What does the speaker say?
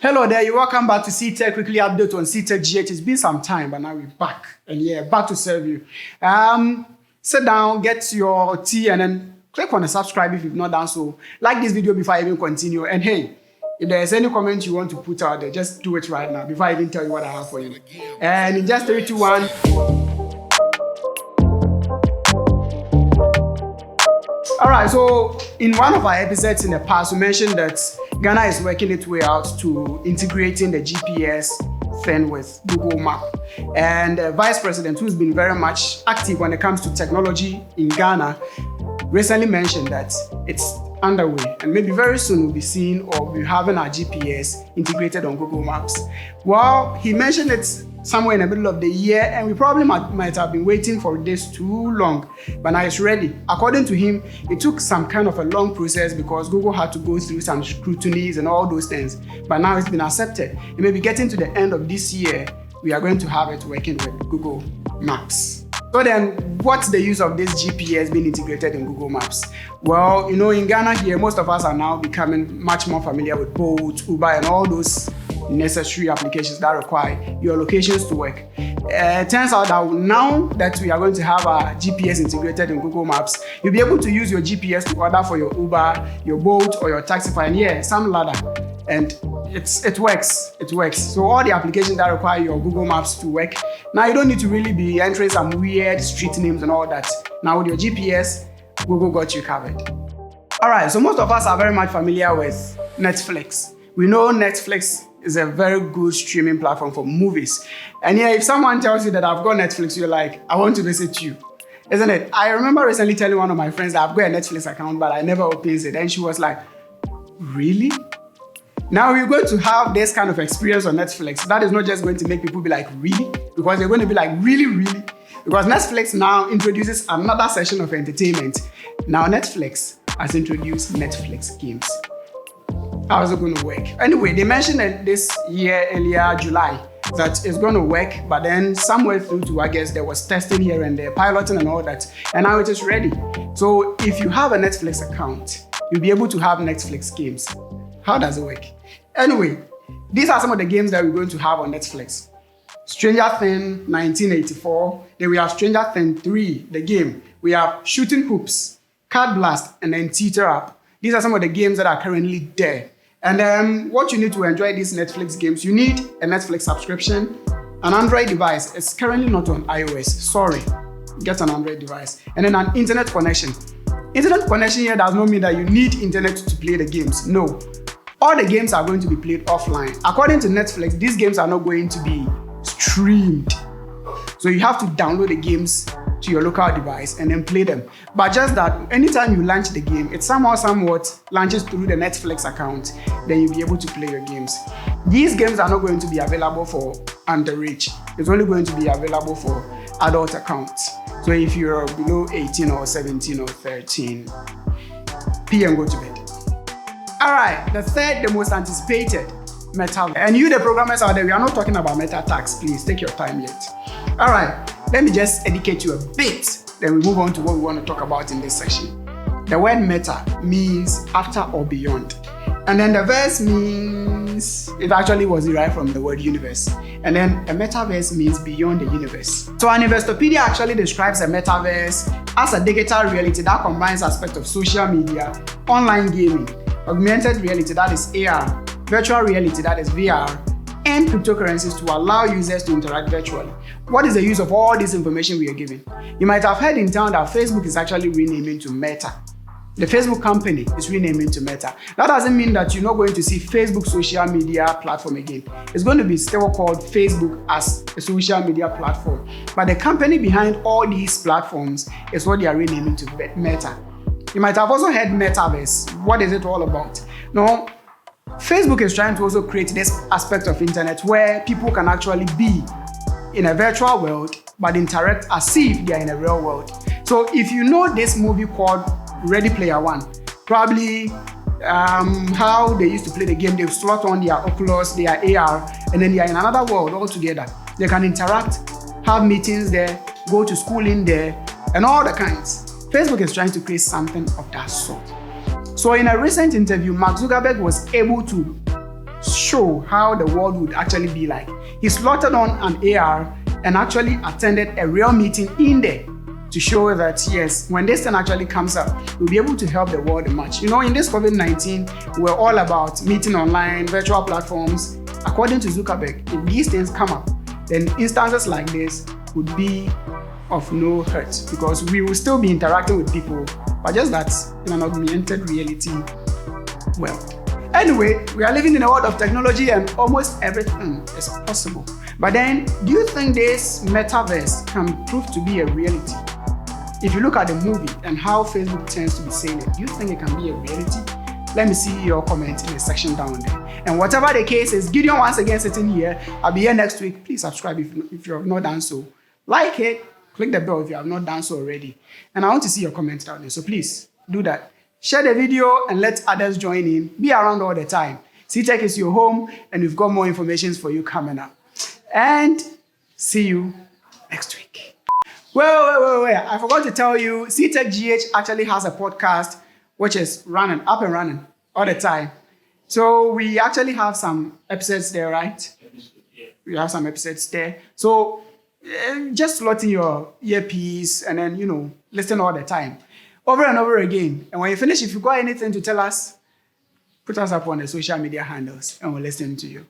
Hello there, you're welcome back to C-Tek Weekly Update on C-TekGh. It's been some time, but now we're back. And yeah, back to serve you. Sit down, get your tea, and then click on the subscribe if you've not done so. Like this video before I even continue. And hey, if there's any comment you want to put out there, just do it right now before I even tell you what I have for you. And in just 3, 2, 1. Alright, so in one of our episodes in the past, we mentioned that Ghana is working its way out to integrating the GPS thing with Google Map. And the Vice President, who's been very much active when it comes to technology in Ghana, recently mentioned that it's underway and maybe very soon we'll be seeing or we'll be having our GPS integrated on Google Maps. Well, he mentioned it somewhere in the middle of the year, and we probably might have been waiting for this too long, but now it's ready. According to him, it took some kind of a long process because Google had to go through some scrutinies and all those things, but now it's been accepted. And maybe getting to the end of this year, we are going to have it working with Google Maps. So then, what's the use of this GPS being integrated in Google Maps? Well, you know, in Ghana here, most of us are now becoming much more familiar with Bolt, Uber, and all those necessary applications that require your locations to work. It turns out that now that we are going to have our GPS integrated in Google Maps, you'll be able to use your GPS to order for your Uber, your Bolt, or your Taxify, and yeah, some ladder. And it works. So all the applications that require your Google Maps to work, now you don't need to really be entering some weird street names and all that. Now with your GPS, Google got you covered. All right, so most of us are very much familiar with Netflix. We know Netflix is a very good streaming platform for movies. And yeah, if someone tells you that I've got Netflix, you're like, I want to visit you, isn't it? I remember recently telling one of my friends that I've got a Netflix account, but I never opens it. And she was like, really? Now you're going to have this kind of experience on Netflix. That is not just going to make people be like, really? Because they're going to be like, really, really? Because Netflix now introduces another session of entertainment. Now Netflix has introduced Netflix games. How is it going to work? Anyway, they mentioned it this year, earlier July, that it's going to work, but then somewhere through to, I guess, there was testing here and there, piloting and all that, and now it is ready. So if you have a Netflix account, you'll be able to have Netflix games. How does it work? Anyway, these are some of the games that we're going to have on Netflix. Stranger Things 1984, then we have Stranger Things 3, the game. We have Shooting Hoops, Card Blast, and then Teeter Up. These are some of the games that are currently there. And what you need to enjoy these Netflix games, you need a Netflix subscription, an Android device. It's currently not on iOS, sorry. Get an Android device. And then an internet connection. Internet connection here does not mean that you need internet to play the games, no. All the games are going to be played offline. According to Netflix, these games are not going to be streamed. So you have to download the games to your local device and then play them. But just that, anytime you launch the game, it somewhat launches through the Netflix account, then you'll be able to play your games. These games are not going to be available for underage. It's only going to be available for adult accounts. So if you're below 18 or 17 or 13, pee and go to bed. All right, the third, the most anticipated, Metaphase. And you, the programmers out there, we are not talking about meta tags. Please take your time yet. All right, let me just educate you a bit. Then we move on to what we want to talk about in this section. The word meta means after or beyond. And then the verse means, it actually was derived from the word universe. And then a metaverse means beyond the universe. So an Investopedia actually describes a metaverse as a digital reality that combines aspects of social media, online gaming, augmented reality, that is AR, virtual reality, that is VR, and cryptocurrencies to allow users to interact virtually. What is the use of all this information we are giving? You might have heard in town that Facebook is actually renaming to Meta. The Facebook company is renaming to Meta. That doesn't mean that you're not going to see Facebook social media platform again. It's going to be still called Facebook as a social media platform. But the company behind all these platforms is what they are renaming to Meta. You might have also heard Metaverse. What is it all about? No, Facebook is trying to also create this aspect of internet where people can actually be in a virtual world but interact as if they are in a real world. So if you know this movie called Ready Player One, probably how they used to play the game, they slot on their Oculus, their AR, and then they are in another world altogether. They can interact, have meetings there, go to school in there, and all the kinds. Facebook is trying to create something of that sort. So in a recent interview, Mark Zuckerberg was able to show how the world would actually be like. He slotted on an AR and actually attended a real meeting in there to show that, yes, when this thing actually comes up, we'll be able to help the world much. You know, in this COVID-19, we're all about meeting online, virtual platforms. According to Zuckerberg, if these things come up, then instances like this would be of no hurt because we will still be interacting with people, but just that in an augmented reality world. Anyway, we are living in a world of technology and almost everything is possible. But then, do you think this metaverse can prove to be a reality? If you look at the movie and how Facebook tends to be saying it, do you think it can be a reality? Let me see your comment in the section down there. And whatever the case is, Gideon once again sitting here. I'll be here next week. Please subscribe if you have not done so. Like it, click the bell if you have not done so already. And I want to see your comments down there, so please do that. Share the video and let others join in. Be around all the time. C-Tek is your home, and we've got more information for you coming up. And see you next week. Wait. I forgot to tell you, C-TekGh actually has a podcast which is up and running all the time. So we actually have some episodes there, right? We have some episodes there. So just slot in your earpiece and then, listen all the time. Over and over again. And when you finish, if you've got anything to tell us, put us up on the social media handles and we'll listen to you.